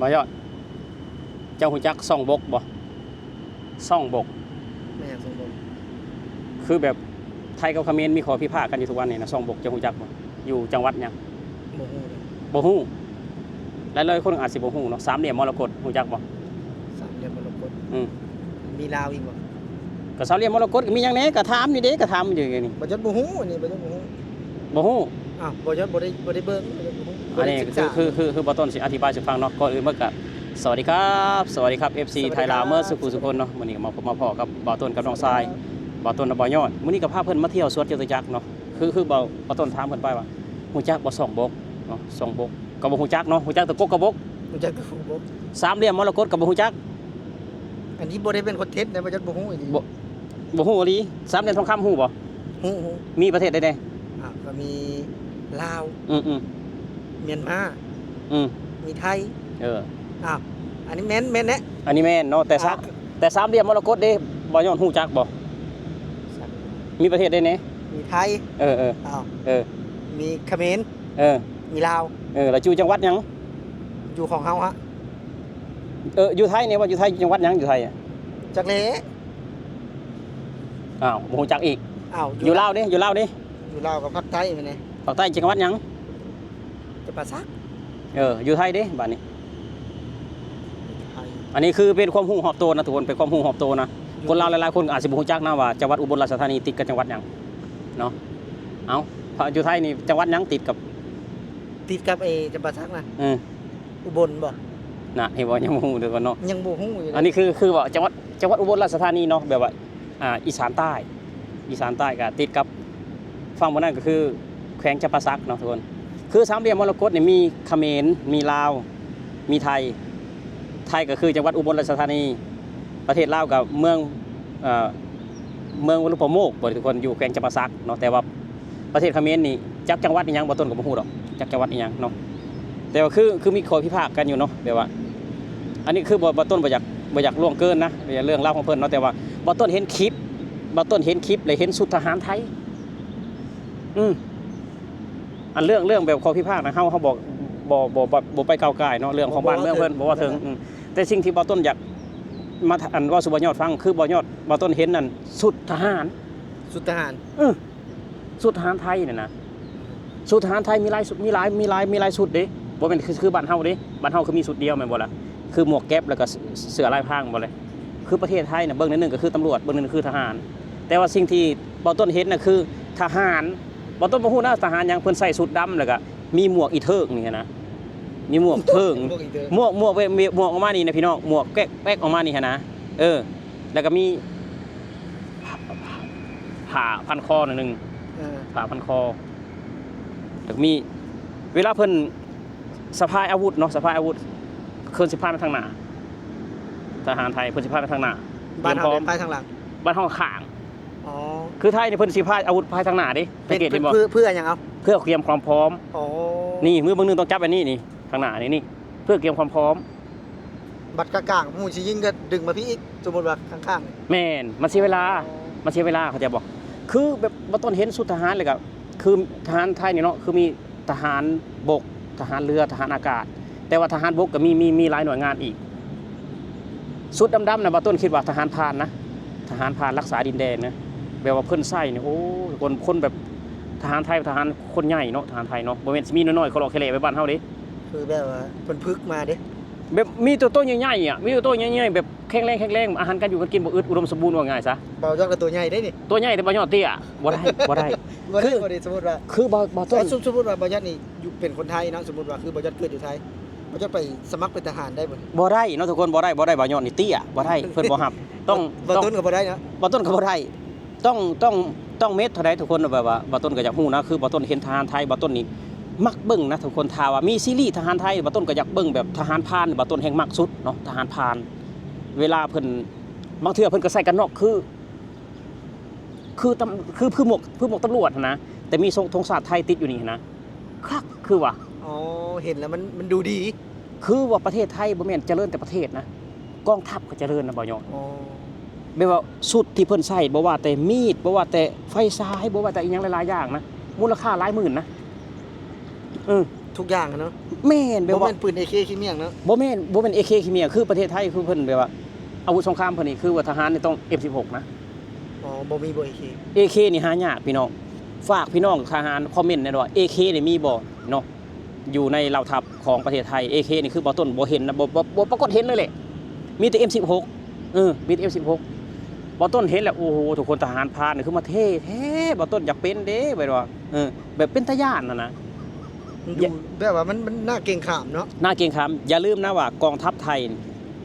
บ่ยอดเจ้าหูจักซ่องบกบ่ซ่องบกไม่อยากส่งผมคือแบบไทยกับเขมรมีข้อพิพาทกันอยู่ทุกวันนี่นะซ่องบกเจ้าหูจักบ่อยู่จังหวัดหยังโมโหเลยบ่ฮู้หลายๆคนอาจสิบ่ฮู้เนาะสามเหลี่ยมมรกตหูจักบ่สามเหลี่ยมมรกตอืมมีลาวอีกบ่ก็สามเหลี่ยมมรกตก็มีหยังแหน่ก็ถามนี่เด้ก็ถามอยู่นี่บ่ยศบ่ฮู้อันนี้บ่ยศบ่ฮู้บ่ฮู้อ้าวบ่ยศบ่ได้เบิ่งบ่ยศบ่ฮู้อันนี้คือบ่ต้นสิอธิบายให้ฟังเนาะก่อนอื่นมันก็สวัสดีครับ FC ไทยลาวเมื่อสุขุสุคนเนาะมื้อนี้ก็มาพ้อกับบ่าวต้นกับน้องทรายบ่าวต้นกับบ่าวยอดมื้อนี้ก็พาเพิ่นมาเที่ยวสวนจตุจักรเนาะคือบ่าวต้นถามเพิ่นไปว่าฮู้จักบ่ซ่องบกเนาะซ่องบกก็บ่ฮู้จักเนาะฮู้จักแต่กกกบกฮู้จักแต่บกสามเหลี่ยมมรกตก็บ่ฮู้จักอันนี้บ่ได้เป็นคนเท็จนะบ่ยศบ่ฮู้อีหลีบ่ฮู้อีหลีสามเหลี่ยมทองคำฮู้บ่ฮู้มีประเทศใดก็มีลาวเมียนมามีไทยอันนี้แม่นแนะอันนี้แม่นเนาะแต่สามเหลี่ยมมรกตเด้บ่ย้อนฮู้จักบ่มีประเทศใดแน่มีไทยมีเขมรมีลาวแล้วอยู่จังหวัดหยังอยู่ของเฮาฮะอยู่ไทยเนี่ยว่าอยู่ไทยจังหวัดหยังอยู่ไทยจักเลบ่ฮู้จักอีกอยู่ลาวเด้อยู่ลาวกับภาคใต้แม่นบ่ภาคใต้จังหวัดหยังจะปาซักอยู่ไทยเด้บัดนี้อันนี้คือเป็นความรู้รอบตัวนะทุกคนเป็นความรู้รอบตัวนะคนลาวหลายๆคนอาจสิบ่ฮู้จักนะว่าจังหวัดอุบลราชธานีติดกับจังหวัดหยังเนาะอยู่ไทยนี่จังหวัดหยังติดกับจะปาซักนะอุบลบ่น่ะเห็นบ่ยังบ่ฮู้เด้อเนาะยังบ่ฮู้อยู่อันนี้คือว่าจังหวัดอุบลราชธานีเนาะแบบว่าอีสานใต้ก็ติดกับฝั่งบนนั้นก็คือแขวงจำปาสักเนาะทุกคนคือสามเหลี่ยมมรกตเนี่ยมีเขมรมีลาวมีไทยก็คือจังหวัดอุบลราชธานีประเทศลาวกับเมืองวลุปโมกบ่ทุกคนอยู่แขวงจำปาสักเนาะแต่ว่าประเทศเขมรนี่จักจังหวัดอีหยังบ่ต้นก็บ่ฮู้ดอกจักจังหวัดอีหยังเนาะแต่ว่าคือมีข้อพิพาทกันอยู่เนาะแบบว่าอันนี้คือบ่ต้นบ่อยากล่วงเกินนะเรื่องราวของเพิ่นเนาะแต่ว่าบ่ต้นเห็นคลิปเลยเห็นสุดทหารไทยอันเรื่องแบบข้อพิพาทนะเฮาบอกบ่ไปก้าวก่ายเนาะเรื่องของบ้านเมืองเพิ่นบ่ว่าถึงแต่สิ่งที่บ่ต้นอยากมาอันว่าสุบ่ยอดฟังคือบ่ต้นเห็นนั่นสุดทหารสุดทหารไทยนี่นะสุดทหารไทยมีหลายสุดเด้บ่แม่นคือบ้านเฮาเด้บ้านเฮาคือมีสุดเดียวแม่นบ่ล่ะคือหมวกแก๊ปแล้วก็เสื้อลายพรางบ่เลยคือประเทศไทยน่ะเบิ่งนึงก็คือตำรวจเบิ่งนึงคือทหารแต่ว่าสิ่งที่บ่ต้นเห็นน่ะคือทหารบ่ต้นบ่ฮู้นะทหารหยังเพิ่นใส่สุดดำแล้วก็มีหมวกอีเทิงนี่นะมีหมวกเทิงหมวกออกมานี่นะพี่น้องหมวกแก๊กออกมานี่นะแล้วก็มีผ้าพันคอนึงผ้าพันคอแล้วมีเวลาเพิ่นสะพายอาวุธเนาะสะพายอาวุธเพิ่นสิพายมาทางหน้าทหารไทยเพิ่นสิพายมาทางหน้าบ้านเฮาพายทางหลังบ้านเฮาข้างคือไทยนี่เพิ่นสิพายอาวุธพายทางหน้าดิสังเกตเห็นบ่เพื่อหยังเอาเพื่อเตรียมความพร้อมนี่มือเบิ่งนึงต้องจับอันนี้นี่ทางหน้านี่เพื่อเตรียมความพร้อมบัดกลางๆหมู่สิยิงก็ดึงมาพี่อีกสมมุติว่าข้างๆแม่นมันเสียเวลาเขาจะบอกคือแบบบ่ต้นเห็นสุดทหารเลยก็คือทหารไทยนี่เนาะคือมีทหารบกทหารเรือทหารอากาศแต่ว่าทหารบกก็มีหลายหน่วยงานอีกสุดดำๆน่ะบ่ต้นคิดว่าทหารพรานนะทหารพรานรักษาดินแดนนะแบบว่าเพิ่นใส่นี่โอ้คนแบบทหารไทยทหารคนใหญ่เนาะทหารไทยเนาะบ่แม่นสิมีน้อยๆเขาหลอกแค่เล่ไปบ้านเฮาเด้คือแบบว่าเพิ่นพึกมาเด้แบบมีตัวใหญ่ๆอ่ะมีตัวใหญ่ๆแบบแข็งแรงอาหารการอยู่กันกินบ่อึดอุดมสมบูรณ์ว่าง่ายซะบ่ยอดกับตัวใหญ่ได้นี่ตัวใหญ่แต่บ่ยอดเตี้ยบ่ได้คือสมมุติว่าคือบ่ต้นสมมุติว่าบ่ยอดนี่อยู่เป็นคนไทยเนาะสมมุติว่าคือบ่ยอดเกิดอยู่ไทยบ่ยอดไปสมัครเป็นทหารได้บ่ได้เนาะทุกคนบ่ได้บ่ยอดนี่เตี้ยบ่ได้เพิ่นบ่รับต้องบ่ต้นก็บ่ได้เนาะบ่ต้นก็บ่ได้ต้องเม็ดเท่าใดทุกคนแบบว่าบ่ต้นก็อยากฮู้นะคือบ่ต้นเห็นทหารไทยบ่ต้นนี่มักเบิ่งนะทุกคนถ้าว่ามีซีรีส์ทหารไทยบ่ต้นก็อยากเบิ่งแบบทหารพรานบ่ต้นแห่งมักสุดเนาะทหารพรานเวลาเพิ่นบางเทื่อเพิ่นก็ใส่กันนอกคือหมวกตำรวจนะแต่มีธงชาติไทยติดอยู่นี่นะคักคือว่าเห็นแล้วมันดูดีคือว่าประเทศไทยบ่แม่นเจริญแต่ประเทศนะกองทัพก็เจริญนะบ่ยอดแบบว่าสุดที่เพิ่นใส่บ่ว่าแต่มีดบ่ว่าแต่ไฟฉายบ่ว่าแต่อีหยังหลายๆอย่างนะมูลค่าหลายหมื่นนะ ทุกอย่างอะเนาะ แม่นแบ บ่ บว่า แม่นปืน AK ขี้เมี่ยงเนาะ บ่แม่น AK คิเมียคือประเทศไทยคือเพิ่นแบบว่าอาวุธสงครามเพิ่นนี่คือว่าทหารนี่ต้อง F16 นะ อ๋อบ่มีบ่ AK AK นี่หายากพี่น้องฝากพี่น้องทหารคอมเมนต์หน่อยว่า AK นี่มีบ่เนาะอยู่ในเหล่าทัพของประเทศไทย AK นี่คือบ่ต้นบ่เห็นนะบ่ปรากฏเห็นเลยแหละมีแต่ M16 มีแต่ M16 บ่ต้นเห็นแล้วโอ้โหทุกคนทหารพรานนี่คือมาเท่แท้บ่ต้นอยากเป็นเด้แบบว่าแบบเป็นตาย้านน่ะนะ มันดูแบบว่ามันน่าเกรงขามเนาะ น่าเกรงขามอย่าลืมนะว่ากองทัพไทย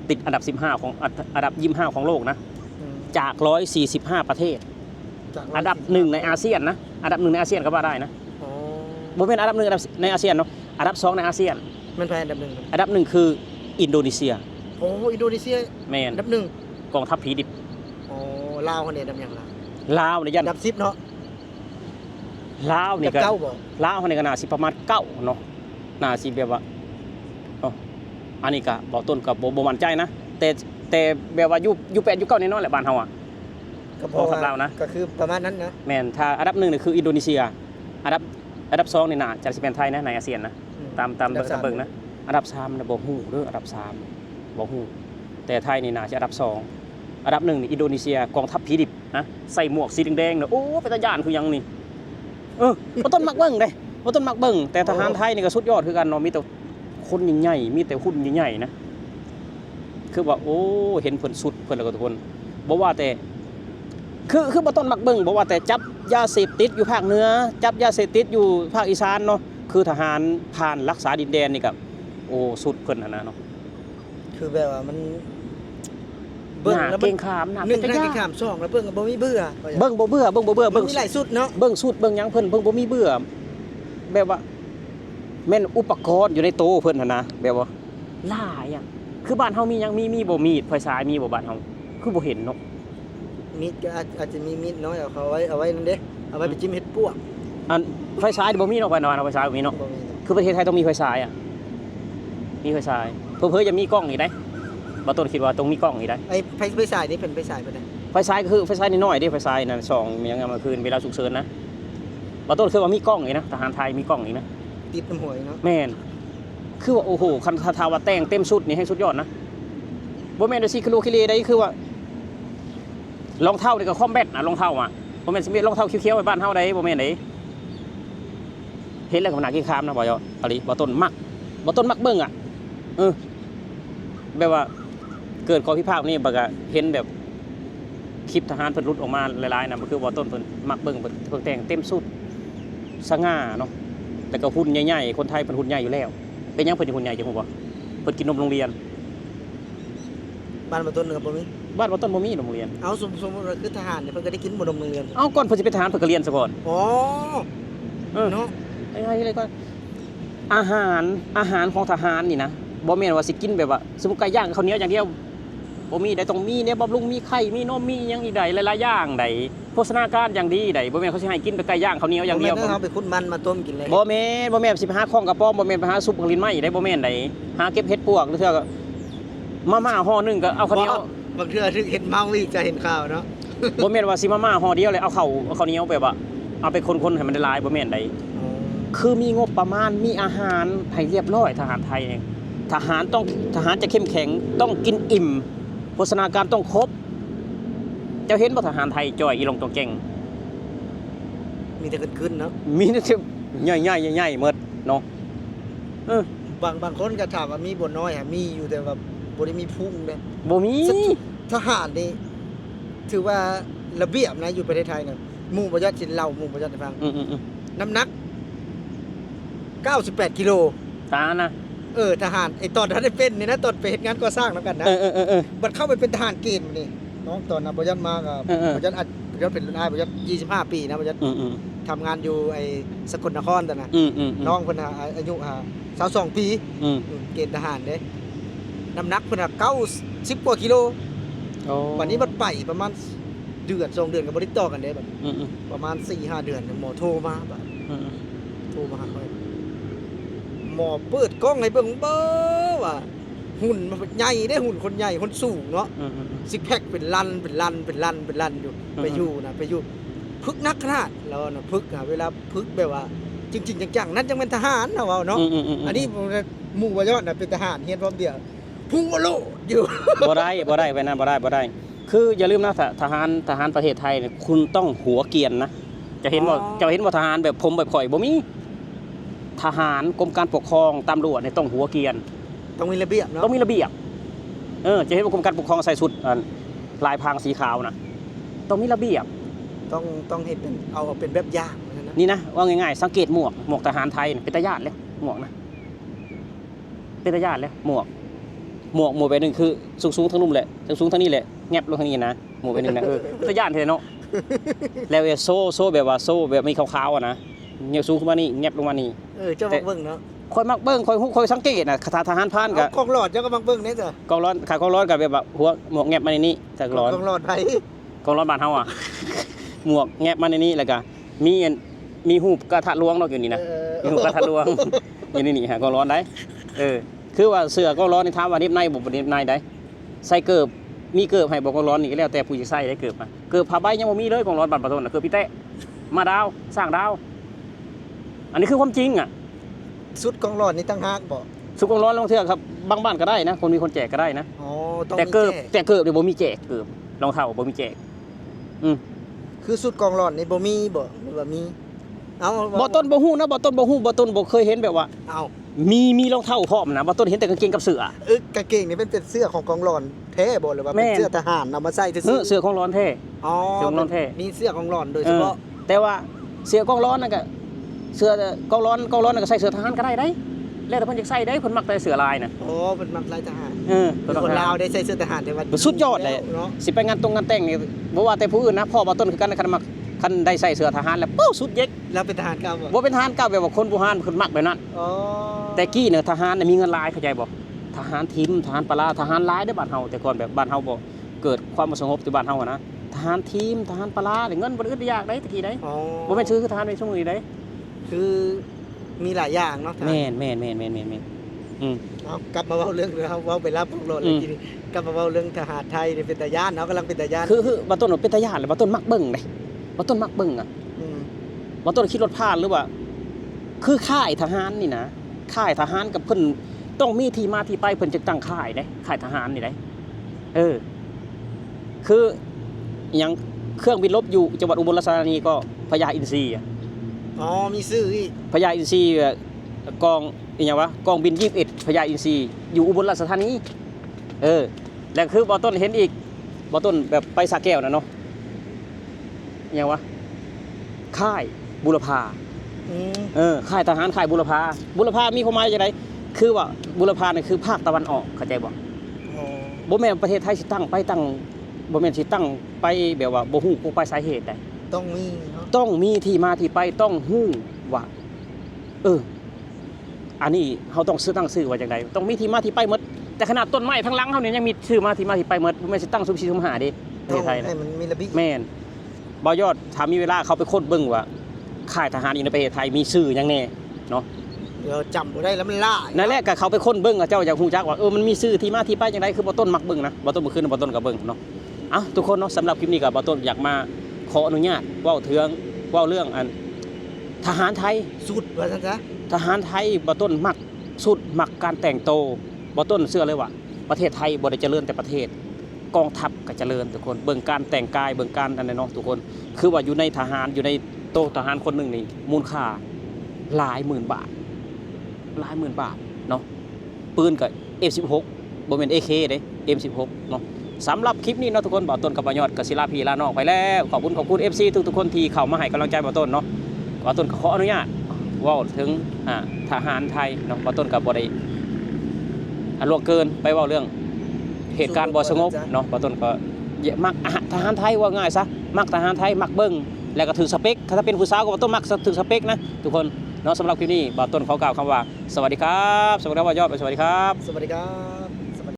ติดอันดับ15ของอันดับ25ของโลกนะ อืม จาก145ประเทศ จาก อันดับ1ในอาเซียนนะอันดับ1ในอาเซียนก็ว่าได้นะ อ๋อ บ่แม่นอันดับ1ในอาเซียนเนาะอันดับ2ในอาเซียน มันแพ้อันดับหนึ่ง อันดับ1คืออินโดนีเซีย โอ้อินโดนีเซีย แม่น อันดับหนึ่ง กองทัพผีดิบ อ๋อลาวคนนี้อันดับอย่างลาว ลาวเนี่ยยั อั น นดับ10เนาะ ลาว อัน นี่ ดับ ก็ เก้าบ่ ลาวนี่ก็น่าสิประมาณ9เนาะน่าสิแบบว่าอันนี้ก็บ่ต้นก็บ่มั่นใจนะแต่แบบว่าอยู่8อยู่9แน่นอนแหละบ้านเฮาอ่ะ ก็พอ ของลาวนะ ก็คือประมาณนั้นนะ แม่นถ้าอันดับ1นี่คืออินโดนีเซียอันดับ2นี่น่าจะสิเป็นไทยนะในอาเซียนนะ อื ตาม อันดับสาม เบิ่งนะอันดับ3น่ะบ่ฮู้เด้ออันดับ3บ่ฮู้แต่ไทยนี่น่าจะอันดับ2อันดับ1นี่อินโดนีเซียกองทัพผีดิบนะใส่หมวกสีแดงๆเน่ะโอ้เป็นตาย้านคือหยังนี่บ่ต้นมักเบิ่งเด้บ่ต้นมักเบิ่งแต่ทหารไทยนี่ก็สุดยอดคือกันเนาะมีแต่คนใหญ่ๆมีแต่หุ่นใหญ่ๆนะคือว่าโอ้เห็นเพิ่นสุดเพิ่นแล้วก็ทุกคนบ่ว่าแต่คือบ่ต้นมักเบิ่งบ่ว่าแต่จับยาเสพติดอยู่ภาคเหนือจับยาเสพติดอยู่ภาคอีสานเนาะคือทหารผ่านรักษาดินแดนนี่ก็โอ้สุดเพิ่นหั่นนะเนาะ คือแบบว่ามัน เบิ่ง แล้ แล้ว ว มั เก่ น งขามหน้า หนึ่ง เป็น น่า ตา เกร ย้าง ขามสองแล้วเบิ่งก็บ่มีเบื่อ เบิ่งบ่เบื่อมัน เบิ่ง มีหลายสุดเนาะ เบิ่งสุดเบิ่งหยังเพิ่นเบิ่งบ่มีเบื่อแบบว่าแม่นอุปกรณ์อยู่ในโตะเพิ่นหั่นนะแบบว่าหลายอย่างคือบ้านเฮามีหยังมีบ่มีดไฟฉายมีบ่บ้านเฮาคือบ่เห็นเนาะ มีดก็อาจจะมีมีดน้อยเอาไว้นั่นเด้เอาไว้ไปจิ้มเห็ดปวก อันไฟฉายนี่บ่มีเนาะไฟนอนเอาไฟฉายบ่มีเนาะ บ่มีเนาะ คือประเทศไทยต้องมีไฟฉายอ่ะมีไฟฉายเพิ่นจะมีกล้องอีกได้บ่ต้นคิดว่าต้องมีกล้องอีกได้ ไอ้ไฟฉายนี่เป็นไฟฉายไปได้ ไฟฉายก็คือไฟฉายน้อยๆเด้ไฟฉายนั่นส่องมันยังเอามาคืนเวลาฉุกเฉินนะบ่ต้นคือว่ามีกล้องอีกนะทหารไทยมีกล้องอีกนะ ติดน้ำหวยเนาะ แม่นคือว่าโอ้โหคันทาว่าแต่งเต็มชุดนี่ให้สุดยอดนะบ่แม่นว่าสิกิโลกิเลได้คือว่ารองเท้านี่ก็คอมแบทนะรองเท้าอ่ะบ่แม่นสิมีรองเท้าเขียวๆไว้บ้านเฮาได้บ่แม่นได้เห็นแล้วก็น่ากินข้ามนะบ่ยออะลิบ่ต้นมักเบิ่งอ่ะแบบว่าเกิดข้อพิพาทนี่บ่ก็เห็นแบบคลิปทหารเพิ่นรุดออกมาหลายๆนะมันคือบ่ต้นเพิ่นมักเบิ่งเพิ่นแต่งเต็มชุดสง่าเนาะแต่ก็หุ่นใหญ่ๆคนไทยเพิ่นหุ่นใหญ่อยู่แล้วเป็นหยังเพิ่นสิหุ่นใหญ่จังฮู้บ่เพิ่นกินนมโรงเรียน บ้านมาต้นกับบ่มี บ้านบ่ต้นบ่มีนมโรงเรียน เอาสมมุติว่าคือทหารเนี่ยเพิ่นก็ได้กินบ่นมโรงเรียน เอ้าก่อนเพิ่นสิเป็นทหารเพิ่นก็เรียนซะก่อน อ๋อ เออ เนาะ ไอ้เลยก็อาหารของทหารนี่นะบ่แม่นว่าสิกินแบบว่าสมมุติไก่ย่างกับข้าวเหนียวอย่างเดียวบ่มีได้ต้องมีเนี่ยบำรุงมีไข่มีนมมีหยังอีกใดหลายๆอย่างใดโภชนาการอย่างดีใดบ่แม่นเขาสิให้กินแต่ไก่ย่างข้าวเหนียวอย่างเดียว บ่แม่นเอาไปขุดมันมาต้มกินเลย บ่แม่นสิไปหาของกระป๋อมบ่แม่นไปหาซุปของลิ้นไม้ได้บ่แม่นใดหาเก็บเห็ดปวกหรือเทื่อก็มาม่าห่อหนึงก็เอาข้าวเหนียว บางเทื่อถึงเห็นเมาอีกจะเห็นข่าวเนาะ บ่แม่นว่าสิมาม่าห่อเดียวเลยเอาข้าวเหนียวแบบว่าเอาไปคนๆให้มันละลายบ่แม่นใด คือมีงบประมาณมีอาหารให้เรียบร้อยทหารไทยเองทหารจะเข้มแข็งต้องกินอิ่มโภชนาการต้องครบเจ้าเห็นบ่ทหารไทยจ่อยอีหลงตองเก่ง มีแต่ขึ้นเนาะ มีแต่ใหญ่ๆหมดเนาะ บางคนก็ถามว่ามีบ่น้อยมีอยู่แต่ว่าบ่ได้มีพุ่งเด้ บ่มี ทหารนี่ถือว่าระเบียบนะอยู่ประเทศไทยเนี่ยหมู่บ่ยัดสิเล่าหมู่บ่ยัดให้ฟัง อืม น้ำหนัก98กิโล ตานะ ทหารไอ้ตอนนั้นได้เป็นนี่นะตอนไปเฮ็ดงานก่อสร้างนำกันนะ บัดเข้าไปเป็นทหารเกณฑ์นี่น้องตอนนั้นบ่ยัดมาก็บ่ยัดเป็นรุ่นอ้ายบ่ยัด25 ปีนะบ่ยัด ทำงานอยู่ไอ้สกลนครตอนน่ะน้องเพิ่นอายุ22ปีเกณฑ์ทหารเด้น้ำหนักเพิ่น90กว่ากิโล วันนี้มันไปประมาณเดือน2เดือนก็บ่ได้ต่อกันเด้บัดประมาณ 4-5 เดือนหมอโทรมาบัดโทรมาหาข้อยหมอเปิดกล้องให้เบิ่งเบ้อว่าหุ่นมันใหญ่เด้หุ่นคนใหญ่คนสูงเนาะซิกแพคเป็นลันอยู่ไปอยู่พึกนักขนาดแล้วนะพึกเวลาพึกแบบว่า จริงๆจังๆนั่นจังเป็นทหารเนาะเนาะอันนี้หมู่บ่ยอดน่ะเป็นทหารเฮียนพร้อมเดียวพุ่งบ่โลอยู่ บ่ได้ไปนั่นบ่ได้คืออย่าลืมนะทหารประเทศไทยเนี่ยคุณต้องหัวเกรียนนะจะเห็นว่าทหารแบบผมแบบข่อยบ่มีทหารกรมการปกครองตำรวจเนี่ยต้องหัวเกรียน ต้องมีระเบียบเนาะ ต้องมีระเบียบจะเห็นว่ากรมการปกครองใส่ชุดลายพรางสีขาวนะต้องมีระเบียบ ต้องเฮ็ดเป็นเอาเป็นแบบอย่างนะ นี่นะว่าง่ายๆสังเกตหมวกทหารไทยเป็นตาญาติเลยหมวกนะเป็นตาญาติเลยหมวกไปหนึ่งคือสูงทั้งนุ่มแหละสูงทั้งนี้แหละแงบลงทางนี้นะหมวกไปหนึ่งนะตาญาติเท่เนาะแล้วโซ่แบบว่าโซ่แบบมีขาวๆอ่ะนะเงี้ยสูงขึ้นมานี่แงบลงมานี่เจ้ามักเบิ่งเนาะคอยมักเบิ่งคอยสังเกตนะทหารพรานกับกองหลอดเจ้าก็มักเบิ่งเนี่ยจ้ะกองร้อนขากองร้อนกับแบบหัวหมวกแงบมาในนี้แต่ร้อนกองหลอดไผกองร้อนบ้านเฮาอ่ะหมวกแงบมาในนี้แล้วก็มีหูบกระทะลวงเนาะอยู่นี่นะมีหูบกระทะลวงอยู่นี่ฮะกองร้อนได้คือว่าเสื้อกองร้อนนี่ถามว่านิบในบ่นิบในได้ใส่เกิบมีเกิบให้บ่กองร้อนนี่ก็แล้วแต่ผู้สิใส่ได้เกิบมาเกิบผ้าใบยังบ่มีเลยกองร้อนบ้านปะทนน่ะเกิบพี่เต้มาดาวสร้างดาวอันนี้คือความจริงอ่ะสุดกองหลอดนี่ตั้งหากบ่สุดกองร้อนลองเทื่อครับบางบ้านก็ได้นะคนมีคนแจกก็ได้นะต้องแต่เกิบเนี่ยบ่มีแจกเกิบรองเท้าบ่มีแจกคือสุดกองหลอดนี่บ่มีบ่หรือว่ามีบ่ต้นบ่ฮู้นะบ่ต้นบ่ฮู้บ่ต้นบ่เคยเห็นแบบว่ามีรองเท้าพร้อมนะบ่ต้นเห็นแต่กางเกงกับเสื้อกางเกงนี่เป็นเสื้อของกองหลอนแท้บ่หรือว่าเป็นเสื้อทหารเอามาใส่ซื่อเสื้อของร้อนแท้เสื้อของร้อนแท้มีเสื้อของหลอนโดยเฉพาะแต่ว่าเสื้อกองร้อนนั่นก็เสื้อกองร้อนนั่นก็ใส่เสื้อทหารก็ได้แล้วแต่เพิ่นอยากใส่ได้เพิ่นมักแต่เสื้อลายน่ะเพิ่นมักลายทหารคนลาวได้ใส่เสื้อทหารแต่ว่าสุดยอดเลยสิไปงานแต่งนี่บ่ว่าแต่ผู้อื่นนะพ่อบ่ต้นคือกันคันได้ใส่เสื้อทหารแล้วปุ๊บสุดเย็กแล้วเป็นทหารเก่าบ่เป็นทหารเก่าแบบว่าคนโบราณเพิ่นมักแบบนั้นแต่กี้เนี่ยทหารมีเงินหลายเข้าใจบ่ทหารทีมทหารปลาทหารหลายได้บ้านเฮาแต่ก่อนแบบบ้านเฮาบ่เกิดความบ่สงบที่บ้านเฮานะทหารทีมทหารปลาเงินบ่ได้อึดยากได้ตะกี้ได้บ่แม่นชื่อคือทหารในช่วงนี้ได้คือมีหลายอย่างเนาะแม่นกลับมาเว้าเรื่องเว้าไปรับพวกรถเลยทีนี้กลับมาเว้าเรื่องทหารไทยนี่เป็นตาย่านเนาะกำลังเป็นตาย่านคือบ่ต้นเป็นตาย่านแล้วบ่ต้นมักเบิ่งเด้บ่ต้นมักเบิ่งอ่ะบ่ต้นคิดรถผ่านหรือว่าคือค่ายทหารนี่นะค่ายทหารกับเพิ่นต้องมีที่มาที่ไปเพิ่นจึงตั้งค่ายเด้ค่ายทหารนี่เด้คืออย่างเครื่องบินรบอยู่จังหวัดอุบลราชธานีก็พญาอินทรีมีชื่ออีกพญาอินทรีกองอีหยังวะกองบิน21พญาอินทรีอยู่อุบลราชธานีแล้วคือบ่ต้นเห็นอีกบ่ต้นแบบไปสระแก้วน่ะเนาะอีหยังวะค่ายบุรพาค่ายทหารค่ายบุรพามีความหมายจังได๋คือว่าบุรพานี่คือภาคตะวันออกเข้าใจบ่บ่แม่นประเทศไทยสิตั้งบ่แม่นสิตั้งไปแบบว่าบ่ฮู้กูไปสาเหตุใดต้องมีที่มาที่ไปต้องฮู้ว่าอันนี้เฮาต้องตั้งชื่อว่าจังได๋ต้องมีที่มาที่ไปหมดแต่ขนาดต้นไม้ทั้งหลังเฮานี่ยังมีชื่อมาที่ไปหมดบ่แม่นสิตั้งสุ่ม4สุ่ม5เด้ประเทศไทยนะให้มันมีระเบียบแม่นบ่ยอดถ้ามีเวลาเขาไปค้นเบิ่งว่าค่ายทหารอยู่ในประเทศไทยมีชื่อหยังแน่เนาะเดี๋ยวจำบ่ได้แล้วมันล่านั่นแหละก็เขาไปค้นเบิ่งเจ้าอยากฮู้จักว่ามันมีชื่อที่มาที่ไปจังได๋คือบ่ต้นมักเบิ่งนะบ่ต้นบ่คืนบ่ต้นก็เบิ่งเนาะทุกคนเนาะสำหรับคลิปนี้ก็บ่ต้นอยากมาขออนุญาตเว้าเรื่องอันทหารไทยสุดว่าซั่นซะทหารไทยบ่ต้นมักสุดมักการแต่งโตบ่ต้นเชื่อเลยว่าประเทศไทยบ่ได้เจริญแต่ประเทศกองทัพก็เจริญทุกคนเบิ่งการแต่งกายเบิ่งการอันนั้นเนาะทุกคนคือว่าอยู่ในทหารอยู่ในโตทหารคนนึงนี่มูลค่าหลายหมื่นบาทเนาะปืนก็ F16 บ่แม่น AK เด้ M16 เนาะสำหรับคลิปนี้เนาะทุกคนบ่ต้นกับบ่ยอดก็สิลาพี่ลาน้องไปแล้วขอบคุณ FC ทุกคนที่เข้ามาให้กำลังใจบ่ต้นเนาะบ่ต้นขออนุญาตเว้าถึงทหารไทยเนาะบ่ต้นก็บ่ได้ล่วงเกินไปเว้าเรื่องเหตุการณ์บ่สงบเนาะบ่ต้นก็มักทหารไทยว่าง่ายซะมักทหารไทยมักเบิ่งแล้วก็ถือสเปคถ้าเป็นผู้สาวก็บ่ต้นมักถือสเปคนะทุกคนเนาะสำหรับคลิปนี้บ่ต้นขอกล่าวคำว่าสวัสดีครับสวัสดีครับบ่ยอดสวัสดีครับสวัสดีครับ